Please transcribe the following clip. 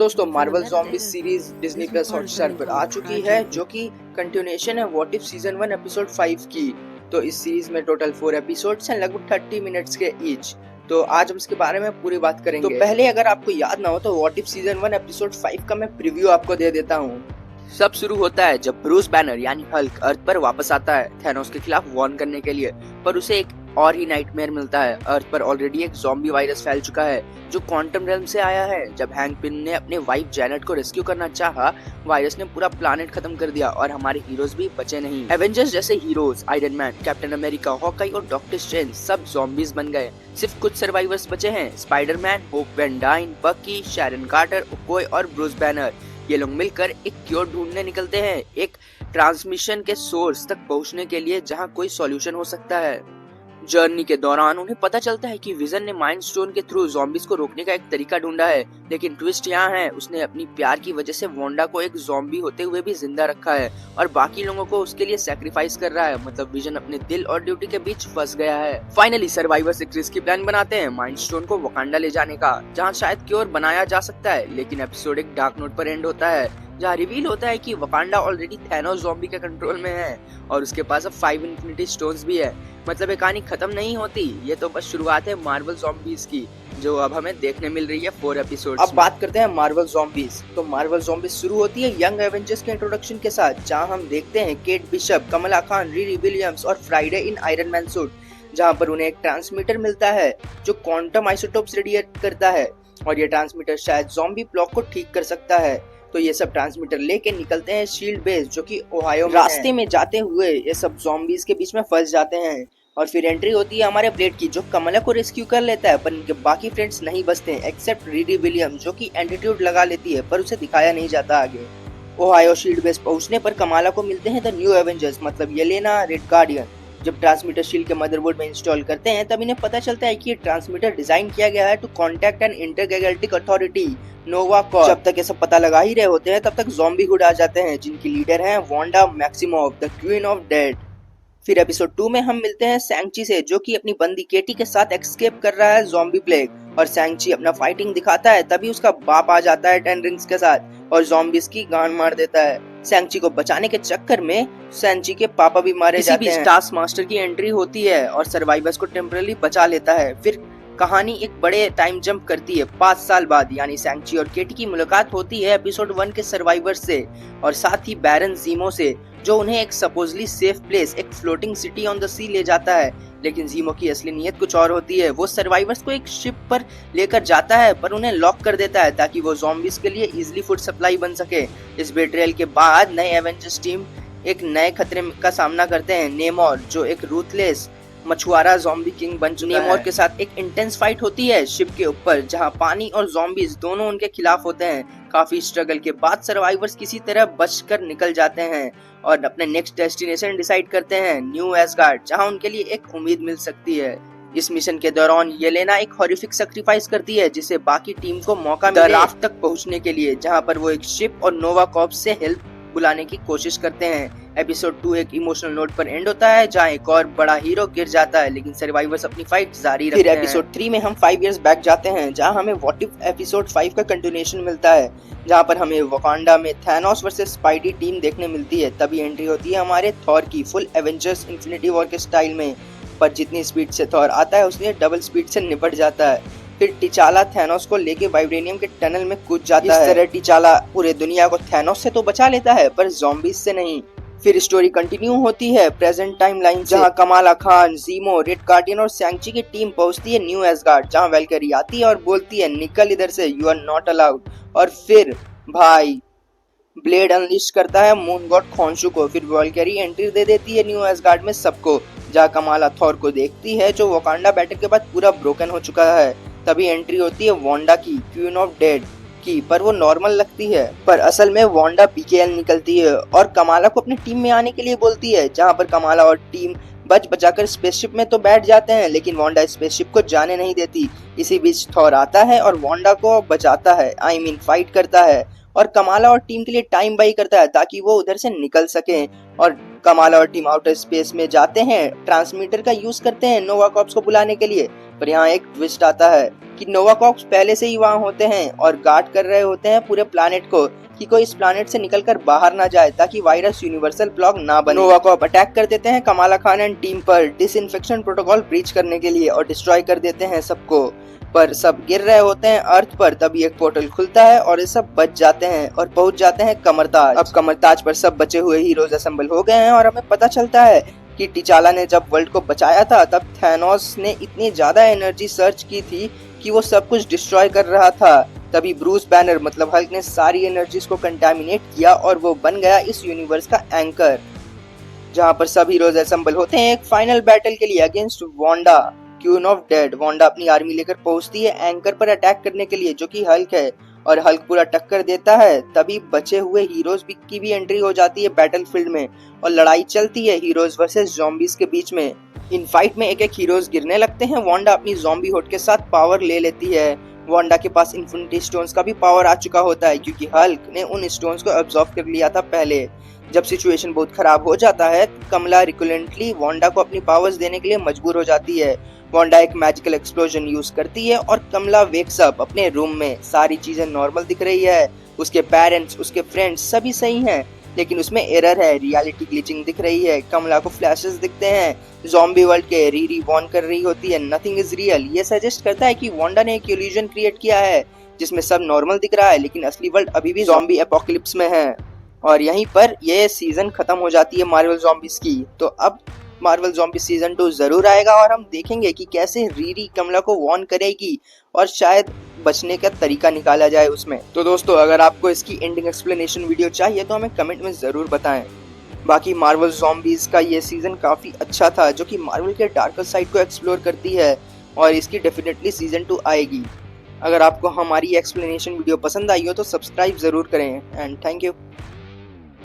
दोस्तों Marvel zombies series Disney plus Hotstar पर आ चुकी है, जो कि कंटिन्यूएशन है व्हाट इफ सीजन 1 एपिसोड 5 की। तो इस सीरीज में टोटल 4 एपिसोड्स हैं, लगभग 30 मिनट्स के ईच। तो आज हम इसके बारे में पूरी बात करेंगे। तो पहले अगर आपको याद ना हो तो व्हाट इफ सीजन 1 एपिसोड 5 का मैं प्रीव्यू आपको दे देता हूँ। सब शुरू होता है जब ब्रूस बैनर यानी हल्क अर्थ पर वापस आता है थैनोस के खिलाफ वॉर्न करने के लिए, पर उसे एक और ही नाइटमेयर मिलता है। अर्थ पर ऑलरेडी एक ज़ॉम्बी वायरस फैल चुका है जो क्वांटम रेल्म से आया है। जब हैंक पिन ने अपने वाइफ जैनेट को रेस्क्यू करना चाहा, वायरस ने पूरा प्लानेट खत्म कर दिया और हमारे हीरोज भी बचे नहीं। एवेंजर्स जैसे heroes iron man, captain America, Hawkeye और डॉक्टर स्ट्रेंज सब ज़ॉम्बीज बन गए। सिर्फ कुछ सर्वाइवर्स बचे हैं, स्पाइडरमैन, होप वैन डाइन, बकी, शैरन कार्टर, ओकोय और ब्रूस बैनर। ये लोग मिलकर एक क्योर ढूंढने निकलते हैं, एक ट्रांसमिशन के सोर्स तक पहुंचने के लिए जहां कोई सॉल्यूशन हो सकता है। जर्नी के दौरान उन्हें पता चलता है कि विजन ने माइंड स्टोन के थ्रू ज़ॉम्बीज को रोकने का एक तरीका ढूंढा है, लेकिन ट्विस्ट यहाँ है उसने अपनी प्यार की वजह से वांडा को एक ज़ॉम्बी होते हुए भी जिंदा रखा है और बाकी लोगों को उसके लिए सैक्रिफाइस कर रहा है। मतलब विजन अपने दिल और ड्यूटी के बीच फंस गया है। फाइनली सर्वाइवर्स एक रिस्की प्लान बनाते हैं माइंड स्टोन को वकांडा ले जाने का, जहाँ शायद क्योर बनाया जा सकता है। लेकिन एपिसोड एक डार्क नोट पर एंड होता है जहाँ रिवील होता है कि वकांडा ऑलरेडी थैनोस ज़ॉम्बी के कंट्रोल में है और उसके पास अब 5 इन्फिनिटी स्टोन्स भी है। मतलब ये कहानी खत्म नहीं होती, ये तो बस शुरुआत है मार्वल ज़ॉम्बीज की, जो अब हमें देखने मिल रही है 4 एपिसोड्स। अब बात करते हैं मार्वल ज़ॉम्बीज। तो मार्वल ज़ॉम्बीज शुरू होती है यंग एवेंजर्स के इंट्रोडक्शन के साथ, जहाँ हम देखते हैं केट बिशप, कमला खान, रिरी विलियम्स और फ्राइडे इन आयरन मैन सूट, जहाँ पर उन्हें एक ट्रांसमीटर मिलता है जो क्वांटम आइसोटोप्स रेडिएट करता है और ये ट्रांसमीटर शायद ज़ॉम्बी प्लॉक को ठीक कर सकता है। तो ये सब ट्रांसमीटर लेके निकलते हैं शील्ड बेस, जो कि ओहायो में रास्ते में जाते हुए ये सब ज़ॉम्बीज के बीच में फंस जाते हैं और फिर एंट्री होती है हमारे ब्लेड की, जो कमला को रेस्क्यू कर लेता है, पर इनके बाकी फ्रेंड्स नहीं बचते हैं एक्सेप्ट रीडी विलियम, जो कि एंटीट्यूड लगा लेती है पर उसे दिखाया नहीं जाता आगे। ओहायो शील्ड बेस पहुंचने पर कमला को मिलते हैं द न्यू एवेंजर्स, मतलब येलेना, रेड गार्डियन। जब ट्रांसमीटर शील्ड के मदरबोर्ड में इंस्टॉल करते हैं तब इन्हें पता चलता है कि ये ट्रांसमीटर डिजाइन किया गया है to contact an intergalactic authority, Nova Corp. जब तक ये सब पता लगा ही रहे होते हैं तब तक ज़ॉम्बी हुड आ जाते हैं, जिनकी लीडर हैं Wanda Maximoff, the queen of dead. फिर एपिसोड 2 में हम मिलते हैं सैंग-ची से, जो कि अपनी बंदी केटी के साथ एस्केप कर रहा है ज़ॉम्बी प्लेग, और सैंग-ची अपना फाइटिंग दिखाता है तभी उसका बाप आ जाता है 10 रिंग्स के साथ और ज़ॉम्बीज की गांड मार देता है। सैंग-ची को बचाने के चक्कर में सैंग-ची के पापा भी मारे जाते हैं। टास्क मास्टर की एंट्री होती है और सर्वाइवर्स को टेम्पररी बचा लेता है। फिर कहानी एक बड़े टाइम जंप करती है 5 साल बाद, यानी सैंग-ची और केटी की मुलाकात होती है एपिसोड 1 के सर्वाइवर्स से और साथ ही बैरन ज़ीमो से, जो उन्हें एक सपोजली सेफ प्लेस, एक फ्लोटिंग सिटी ऑन द सी ले जाता है। लेकिन ज़ीमो की असली नीयत कुछ और होती है। वो सर्वाइवर्स को एक शिप पर लेकर जाता है पर उन्हें लॉक कर देता है ताकि वो ज़ॉम्बीज के लिए इजीली फूड सप्लाई बन सके। इस बेट्रेयल के बाद नए एवेंजर्स टीम एक नए खतरे का सामना करते हैं, नेमोर, जो एक रूथलेस मछुआरा ज़ॉम्बी किंग बन चुका है। नेमोर के साथ एक इंटेंस फाइट होती है शिप के ऊपर, जहां पानी और ज़ॉम्बीज दोनों उनके खिलाफ होते हैं। काफी स्ट्रगल के बाद सर्वाइवर्स किसी तरह बचकर निकल जाते हैं और अपने नेक्स्ट डेस्टिनेशन डिसाइड करते हैं, न्यू एसगार्ड, जहां उनके लिए एक उम्मीद मिल सकती है। इस मिशन के दौरान येलेना एक हॉरिफिक सैक्रिफाइस करती है जिससे बाकी टीम को मौका मिले राफ्ट तक पहुंचने के लिए, जहां पर वो एक शिप और नोवा कॉर्प से हेल्प बुलाने की कोशिश करते हैं। एपिसोड 2 एक इमोशनल नोट पर एंड होता है जहां एक और बड़ा हीरो गिर जाता है, लेकिन सर्वाइवर्स अपनी फाइट जारी रखते हैं। फिर एपिसोड 3 में हम 5 इयर्स बैक जाते हैं जहां हमें व्हाट इफ एपिसोड 5 का कंटिन्यूएशन मिलता है, जहां पर हमें वकांडा में थैनोस वर्सेस स्पाइडी टीम देखने मिलती है। तभी एंट्री होती है हमारे थॉर की, फुल एवेंजर्स इन्फिनिटी वॉर के स्टाइल में, पर जितनी स्पीड से थॉर आता है उसने डबल स्पीड से निपट जाता है। फिर टिचाला थैनोस को लेके वाइब्रेनियम के टनल में कूद जाता है। इस तरह टिचाला पूरे दुनिया को थैनोस से तो बचा लेता है पर ज़ॉम्बीज से नहीं। फिर स्टोरी कंटिन्यू होती है प्रेजेंट टाइम लाइन से, जहाँ कमला खान, ज़ीमो, रेड गार्डियन और सैंग-ची की टीम पहुंचती है न्यू एसगार्ड, जहाँ वेलकरी आती है और बोलती है निकल इधर से, यू आर नॉट अलाउड। और फिर भाई ब्लेड अनलिस्ट करता है मून गॉड खोंशू को। फिर वेलकरी एंट्री दे देती है न्यू एसगार्ड में सबको, जहाँ कमला थॉर को देखती है जो वकांडा बैटल के बाद पूरा ब्रोकन हो चुका है। तभी एंट्री होती है वांडा की, क्वीन ऑफ डेड की, पर वो नॉर्मल लगती है पर असल में वांडा पीकेएल निकलती है और कमला को अपनी टीम में आने के लिए बोलती है, जहाँ पर कमला और टीम बच बचाकर स्पेसशिप में तो बैठ जाते हैं, लेकिन वांडा स्पेसशिप को जाने नहीं देती। इसी बीच थॉर आता है और वांडा को बचाता है, आई मीन फाइट करता है और कमला और टीम के लिए टाइम बाई करता है ताकि वो उधर से निकल सके। और कमला और टीम आउटर स्पेस में जाते हैं, ट्रांसमीटर का यूज करते हैं नोवा कॉर्प्स को बुलाने के लिए, पर यहाँ एक ट्विस्ट आता है कि नोवा कॉर्प्स पहले से ही वहाँ होते हैं और गार्ड कर रहे होते हैं पूरे प्लानेट को कि कोई इस प्लानेट से निकलकर बाहर ना जाए ताकि वायरस यूनिवर्सल ब्लॉक ना बने। नोवा कॉर्प अटैक कर देते हैं कमाला खान एंड टीम पर डिसइंफेक्शन प्रोटोकॉल ब्रीच करने के लिए और डिस्ट्रॉय कर देते हैं सबको, पर सब गिर रहे होते हैं अर्थ पर। तभी एक पोर्टल खुलता है और ये सब बच जाते हैं और पहुंच जाते हैं कमरताज। अब कमरताज पर सब बचे हुए हीरोज असेंबल हो गए हैं और हमें पता चलता है कि टिचाला ने जब वर्ल्ड को बचाया था तब थैनोस ने इतनी ज्यादा एनर्जी सर्च की थी कि वो सब कुछ डिस्ट्रॉय कर रहा था। तभी ब्रूस बैनर मतलब हल्क ने सारी एनर्जीज को कंटामिनेट किया और वो बन गया इस यूनिवर्स का एंकर, जहाँ पर सब हीरोज असेंबल होते हैं एक फाइनल बैटल के लिए against Wanda, queen of dead. Wanda अपनी आर्मी लेकर पहुंचती है एंकर पर अटैक करने के लिए जो कि हल्क है, और हल्क पूरा टक्कर देता है। तभी बचे हुए हीरोज की भी एंट्री हो जाती है बैटलफील्ड में और लड़ाई चलती है हीरोज वर्सेस ज़ॉम्बीज के बीच में। इन फाइट में एक एक हीरोज गिरने लगते हैं। वांडा अपनी ज़ॉम्बी हुड के साथ पावर ले लेती है। वांडा के पास इन्फिनिटी स्टोन्स का भी पावर आ चुका होता है क्योंकि हल्क ने उन स्टोन्स को एब्जॉर्ब कर लिया था पहले। जब सिचुएशन बहुत खराब हो जाता है कमला रिकुलेंटली वांडा को अपनी पावर्स देने के लिए मजबूर हो जाती है। वांडा एक मैजिकल एक्सप्लोजन यूज करती है और कमला वेक्स अप अपने रूम में। सारी चीजें नॉर्मल दिख रही है, उसके पेरेंट्स, उसके फ्रेंड्स सभी सही हैं, लेकिन उसमें एरर है, रियलिटी ग्लिचिंग दिख रही है। कमला को फ्लैशेस दिखते हैं, ज़ॉम्बी वर्ल्ड के रीरी वॉर्न कर रही होती है नथिंग इज रियल। ये सजेस्ट करता है कि वांडा ने एक इल्यूजन क्रिएट किया है जिसमें सब नॉर्मल दिख रहा है लेकिन असली वर्ल्ड अभी भी ज़ॉम्बी एपोकलिप्स में है। और यहीं पर ये सीजन खत्म हो जाती है मार्वल ज़ॉम्बीज की। तो अब मार्वल ज़ॉम्बी सीजन 2 जरूर आएगा और हम देखेंगे कि कैसे रीरी कमला को वॉर्न करेगी और शायद बचने का तरीका निकाला जाए उसमें। तो दोस्तों अगर आपको इसकी एंडिंग एक्सप्लेनेशन वीडियो चाहिए तो हमें कमेंट में ज़रूर बताएं। बाकी मार्वल ज़ॉम्बीज का ये सीजन काफ़ी अच्छा था जो कि मार्वल के डार्कर साइड को एक्सप्लोर करती है और इसकी डेफिनेटली सीजन 2 आएगी। अगर आपको हमारी एक्सप्लेनेशन वीडियो पसंद आई हो तो सब्सक्राइब ज़रूर करें एंड थैंक यू।